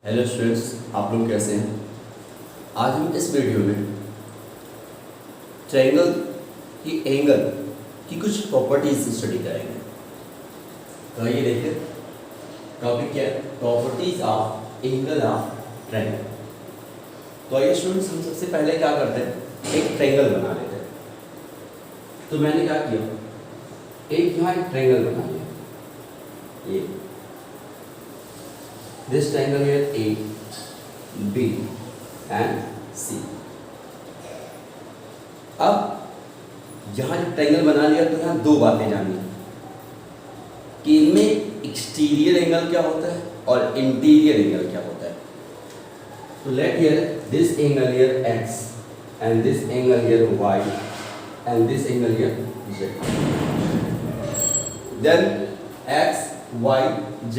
Hello students, आप लोग कैसे हैं। आज हम इस वीडियो में ट्रायंगल की एंगल की कुछ प्रॉपर्टीज स्टडी करेंगे। तो ये देखिए, टॉपिक क्या है? Properties of angle of triangle. तो आइए स्टूडेंट्स, हम सबसे पहले क्या करते हैं, एक ट्रायंगल बना लेते हैं। तो मैंने क्या किया, एक यहाँ एक ट्रायंगल बना लिया। ये this triangle here A, B and C। अब यहाँ जब ट्रायंगल बना लिया तो यहाँ दो बातें जानी कि इनमें एक्सटीरियर एंगल क्या होता है और इंटीरियर एंगल क्या होता है। तो let here this angle here X and this angle here Y and this angle here Z। Then X, Y, Z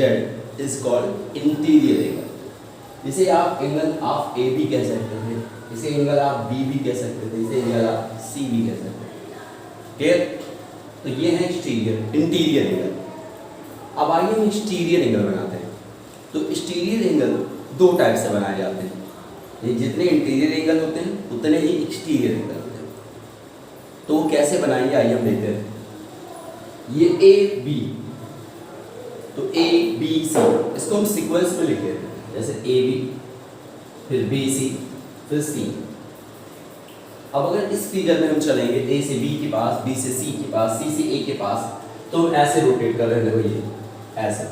is called interior angle. इसे आप एंगल ऑफ ए भी कह सकते थे, इसे एंगल ऑफ बी भी कह सकते थे, इसे एंगल ऑफ सी भी कह सकते थे। क्लियर? तो ये है एक्सटीरियर, इंटीरियर एंगल। अब आइए हम एक्सटीरियर एंगल बनाते हैं। तो एक्सटीरियर एंगल दो टाइप से बनाए जाते हैं। ये जितने इंटीरियर एंगल होते हैं उतने ही एक्सटीरियर एंगल होते हैं। तो वो कैसे बनाएंगे, आइए हम देखते हैं। ये ए बी, तो ए बी सी, इसको हम सीक्वेंस में लिख लेते हैं, जैसे ए बी फिर बी सी फिर सी। अब अगर इस फिगर में हम चलेंगे ए से बी के पास, बी से सी के पास, सी से ए के पास, तो हम ऐसे रोटेट कर रहे हैं। ये ऐसा,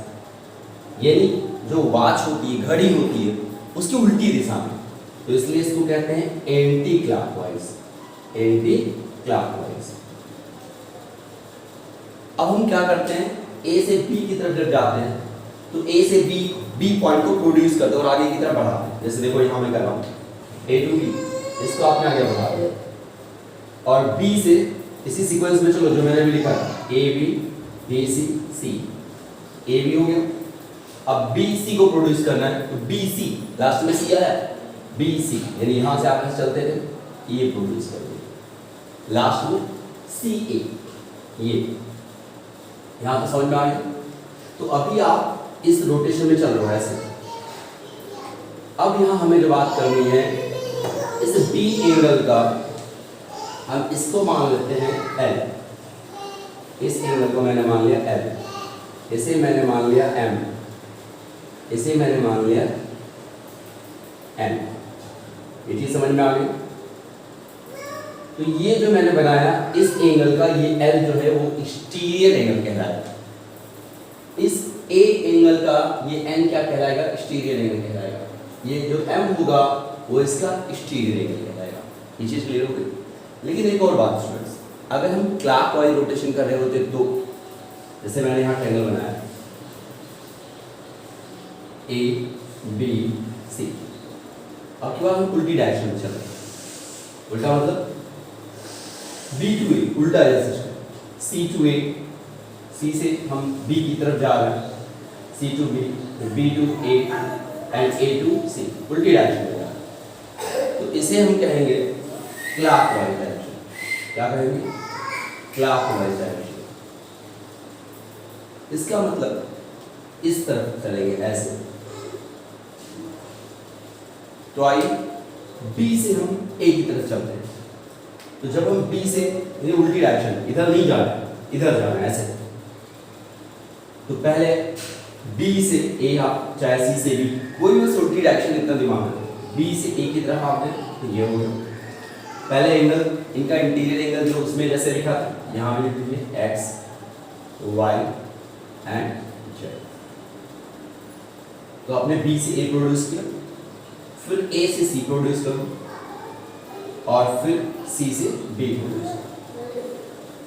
यानी जो वॉच होती है, घड़ी होती है, उसकी उल्टी दिशा में। तो इसलिए इसको कहते हैं एंटी क्लॉकवाइज, एंटी क्लॉकवाइज। अब हम क्या करते हैं, ए से बी की तरफ जब जाते हैं तो ए से बी पॉइंट को प्रोड्यूस करते हैं और आगे की तरफ बढ़ाते हैं। जैसे देखो यहाँ मैं कर रहा हूँ ए टू बी, इसको आपने आगे बढ़ा दिया। और बी से इसी सीक्वेंस में चलो, जो मैंने भी लिखा था A B B C C, A B हो गया। अब बी सी को प्रोड्यूस करना है तो बी सी, लास्ट में सी आया, बी सी, यानी यहाँ से आप चलते थे, ये प्रोड्यूस कर दिया, लास्ट में सी ए। ये यहाँ पे समझ में आ गया। तो अभी आप इस रोटेशन में चल रहे हो ऐसे। अब यहाँ हमें जो बात करनी है, इस बी एंगल का हम इसको मान लेते हैं L। इस एंगल को मैंने मान लिया L, इसे मैंने मान लिया M, इसे मैंने मान लिया N। ये चीज समझ में आ गई। तो ये जो मैंने बनाया इस एंगल का, ये L जो है वो एक्सटीरियर एंगल कहलाएगा। इस A एंगल का ये N क्या कहलाएगा, एक्सटीरियर एंगल कहलाएगा। ये जो M होगा वो इसका एक्सटीरियर एंगल कहलाएगा। ये चीज क्लियर हो गई। लेकिन एक और बात स्टूडेंट्स, अगर हम क्लॉकवाइज रोटेशन कर रहे होते तो, जैसे मैंने यहाँ ट्रायंगल बनाया A B C, अब की बार हम उल्टी डायरेक्शन में चल रहे हैं। उल्टा मतलब B to A, उल्टा है system, C to A, C से हम B की तरफ जा रहे हैं, C to B, B to A and A to C, उल्टी डायरेक्शन में जा रहे हैं। तो इसे हम कहेंगे क्लॉकवाइज डायरेक्शन। क्या कहेंगे? Clockwise direction. इसका मतलब इस तरफ चलेंगे ऐसे। तो आइए B से हम A की तरफ चलते हैं। तो जब हम B से, ये उल्टी डायरेक्शन, इधर नहीं जा रहे, इधर जा रहे हैं ऐसे। तो पहले B से A, आप चाहे C से B, कोई भी उल्टी डायरेक्शन इतना दिमाग में, B से A की तरफ आपने, तो ये हो गया पहले एंगल। इनका इंटीरियर एंगल जो उसमें जैसे लिखा था, यहाँ भी लिख दीजिए X, Y एंड Z। तो आपने B से A प्रोड्यूस किया, फिर A से C प्रोड्यूस करो, और फिर C से B प्रोड्यूस करो।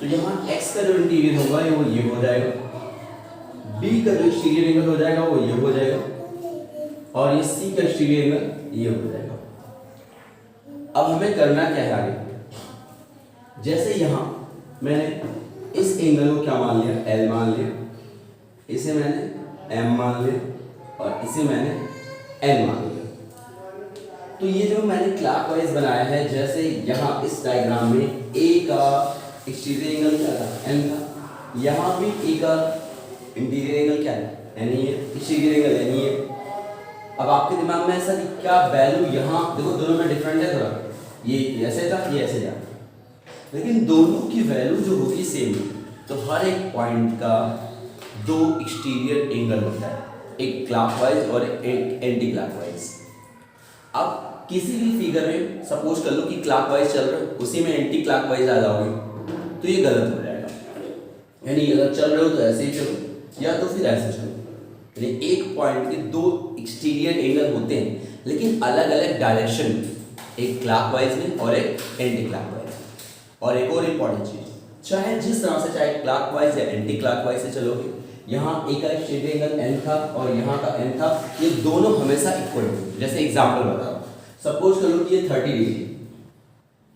तो यहाँ X का जो इंटीरियर होगा वो ये हो जाएगा, B का जो एक्सटीरियर एंगल हो जाएगा वो ये हो जाएगा, और ये C का एक्सटीरियर एंगल ये हो जाएगा। अब हमें करना क्या है आगे, जैसे यहाँ मैंने इस एंगल को क्या मान लिया, L मान लिया, इसे मैंने M मान लिया, और इसे मैंने N मान लिया। तो ये जो मैंने क्लॉकवाइज बनाया है, जैसे यहाँ इस डायग्राम में A का एक्सटीरियर एंगल क्या था, N था, यहाँ भी A का इंटीरियर एंगल क्या है, N ही है, एक्सटीरियर एंगल N ही है। अब आपके दिमाग में ऐसा कि क्या वैल्यू यहाँ देखो दोनों में डिफरेंट है थोड़ा, ये ऐसे था ये ऐसे जा, लेकिन दोनों की वैल्यू जो होगी सेम है। तो हर एक पॉइंट का दो एक्सटीरियर एंगल होता है, एक क्लॉकवाइज और एक एंटी क्लॉकवाइज। अब किसी भी फिगर में सपोज कर लो कि क्लॉकवाइज चल रहा है, उसी में एंटी क्लॉकवाइज आ जाओगे तो ये गलत हो जाएगा। यानी अगर चल रहे हो तो ऐसे ही चलो या तो फिर ऐसे चलो। यानी एक पॉइंट के दो एक्सटीरियर एंगल होते हैं लेकिन अलग अलग डायरेक्शन में, एक क्लॉकवाइज में और एक एंटी क्लॉकवाइज। और एक और इम्पॉर्टेंट चीज, चाहे जिस तरह से चाहे क्लॉकवाइज या एंटी क्लॉकवाइज से चलोगे, यहाँ एक का एक्सटीरियर एंगल n था और यहाँ का n था, ये दोनों हमेशा इक्वल होंगे। जैसे एग्जाम्पल बताओ, सपोज करो कि ये 30 डिग्री,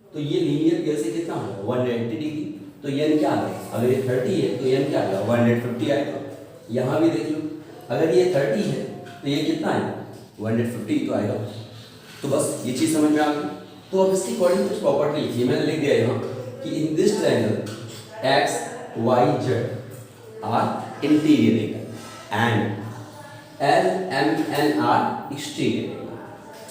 तो ये लीनियर कैसे कितना होगा 180 डिग्री, तो ये n क्या आ गया, अगर ये 30 है तो ये n क्या आ गया 150 आएगा। यहाँ भी देख लो, अगर ये 30 है तो ये कितना आएगा 150 तो आएगा। तो बस ये चीज़ समझ में आ गई। तो अब इसकी अकॉर्डिंग कुछ प्रॉपर्टी लिखी, मैंने लिख दिया यहाँ कि in this triangle X Y Z are interior angle and L M N are exterior angle.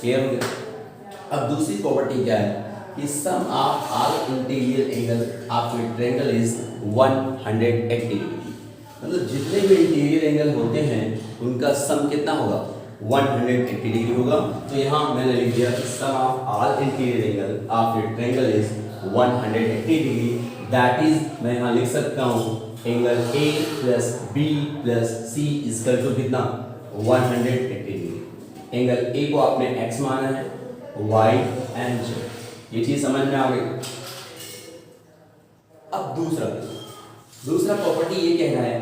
Clear हो गया। अब दूसरी प्रॉपर्टी क्या है कि sum of all interior angle of a triangle is 180 degree. मतलब जितने भी इंटीरियर एंगल होते हैं उनका सम कितना होगा 180 डिग्री होगा। तो यहाँ मैंने लिख दिया sum of all interior angle of a triangle is 180 degree. That is मैं यहाँ लिख सकता हूँ angle A plus B plus C इसका जो कितना 180 डिग्री। एंगल ए को आपने एक्स माना है, वाई एंड जेड, ये चीज समझ में आ गई। अब दूसरा प्रॉपर्टी ये कह रहा है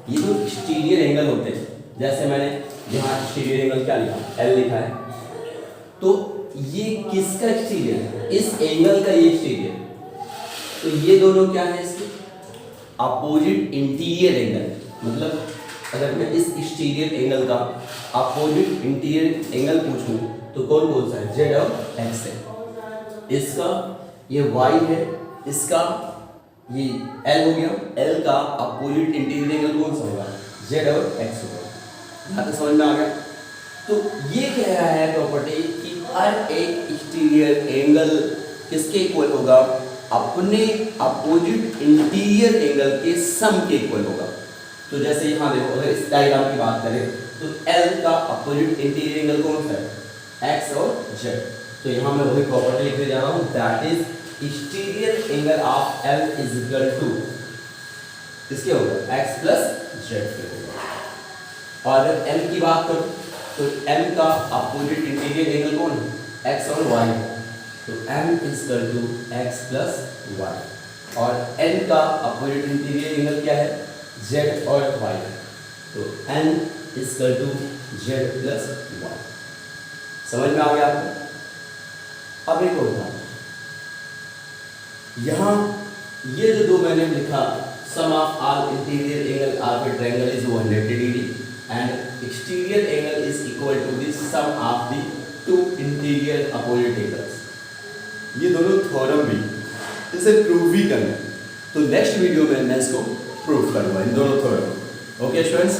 ये जो एक्सटीरियर एंगल होते हैं, जैसे मैंने यहाँ एक्सटीरियर एंगल क्या लिखा एल लिखा है, तो ये किसका एक्सटीरियर है, इस एंगल का ये एक्सटीरियर। तो ये दोनों क्या है इसके अपोजिट इंटीरियर एंगल। मतलब अगर मैं इस एक्सटीरियर एंगल का अपोजिट इंटीरियर एंगल पूछूं तो कौन कौन सा है, जेड और एक्स है। इसका ये वाई है, इसका ये एल हो गया, एल का अपोजिट इंटीरियर एंगल कौन सा होगा, जेड और एक्स होगा। यहाँ तक समझ में आ गया। तो ये कह रहा है प्रॉपर्टी कि हर एक एक्सटीरियर एंगल किसके इक्वल होगा, अपने अपोजिट इंटीरियर एंगल के सम के इक्वल होगा। तो जैसे यहाँ देखो, अगर इस डायग्राम की बात करें तो एल का अपोजिट इंटीरियर एंगल कौन सा है, एक्स और जेड। तो यहाँ मैं वही प्रॉपर्टी लिखने जा रहा हूँ, that is exterior angle of L is equal to किसके होगा, एक्स प्लस जेड के होगा। और अगर एम की बात करूँ तो एम का अपोजिट इंटीरियर एंगल कौन है, एक्स और वाई है। तो m is equal to X plus Y. और n का अपोजिट इंटीरियर एंगल क्या है, z और y। तो n is equal to z plus y। समझ में आ गया आपको। अब एक और था यहाँ ये जो दो मैंने लिखा, sum of all interior angle of a triangle is 180 degree and exterior angle is equal to the sum of the two interior opposite angles. ये दोनों थ्योरम भी, इसे प्रूव भी करना है। तो नेक्स्ट वीडियो में मैं इसको प्रूव करूंगा इन दोनों थ्योरम। Okay students.